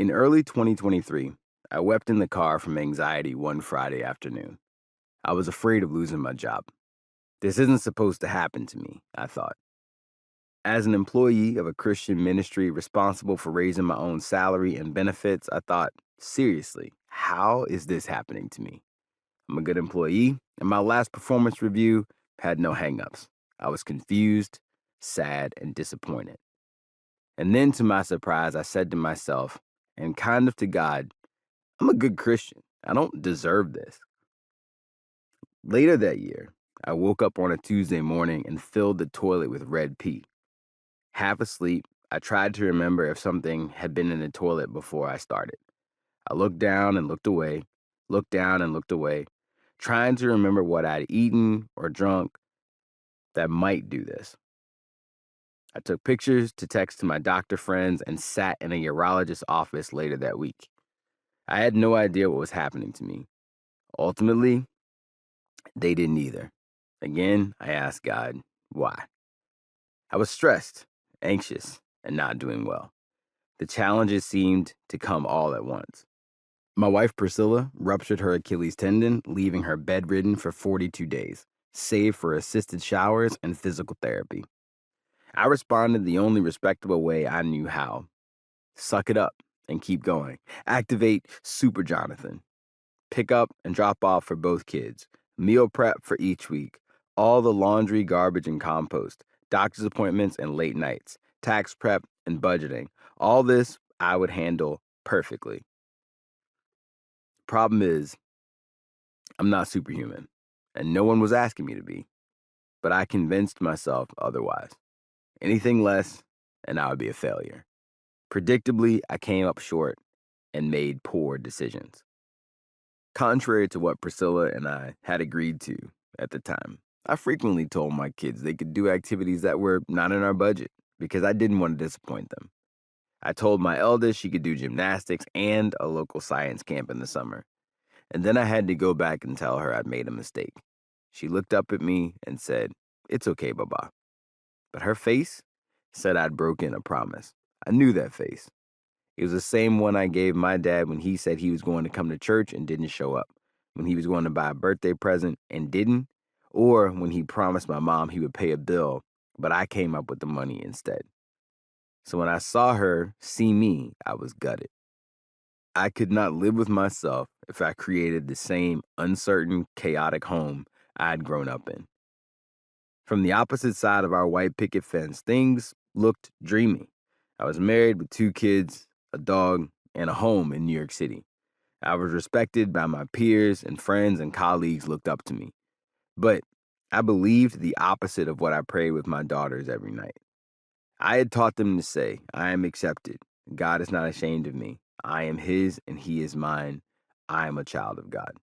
In early 2023, I wept in the car from anxiety one Friday afternoon. I was afraid of losing my job. This isn't supposed to happen to me, I thought. As an employee of a Christian ministry responsible for raising my own salary and benefits, I thought, seriously, how is this happening to me? I'm a good employee, and my last performance review had no hangups. I was confused, sad, and disappointed. And then, to my surprise, I said to myself, and kind of to God, I'm a good Christian. I don't deserve this. Later that year, I woke up on a Tuesday morning and filled the toilet with red pee. Half asleep, I tried to remember if something had been in the toilet before I started. I looked down and looked away, looked down and looked away, trying to remember what I'd eaten or drunk that might do this. I took pictures to text to my doctor friends and sat in a urologist's office later that week. I had no idea what was happening to me. Ultimately, they didn't either. Again, I asked God, why? I was stressed, anxious, and not doing well. The challenges seemed to come all at once. My wife Priscilla ruptured her Achilles tendon, leaving her bedridden for 42 days, save for assisted showers and physical therapy. I responded the only respectable way I knew how. Suck it up and keep going. Activate Super Jonathan. Pick up and drop off for both kids. Meal prep for each week. All the laundry, garbage, and compost. Doctor's appointments and late nights. Tax prep and budgeting. All this I would handle perfectly. Problem is, I'm not superhuman, and no one was asking me to be. But I convinced myself otherwise. Anything less, and I would be a failure. Predictably, I came up short and made poor decisions. Contrary to what Priscilla and I had agreed to at the time, I frequently told my kids they could do activities that were not in our budget because I didn't want to disappoint them. I told my eldest she could do gymnastics and a local science camp in the summer. And then I had to go back and tell her I'd made a mistake. She looked up at me and said, "It's okay, Baba." But her face said I'd broken a promise. I knew that face. It was the same one I gave my dad when he said he was going to come to church and didn't show up, when he was going to buy a birthday present and didn't, or when he promised my mom he would pay a bill, but I came up with the money instead. So when I saw her see me, I was gutted. I could not live with myself if I created the same uncertain, chaotic home I'd grown up in. From the opposite side of our white picket fence, things looked dreamy. I was married with 2 kids, a dog, and a home in New York City. I was respected by my peers, and friends and colleagues looked up to me. But I believed the opposite of what I prayed with my daughters every night. I had taught them to say, I am accepted. God is not ashamed of me. I am his and he is mine. I am a child of God.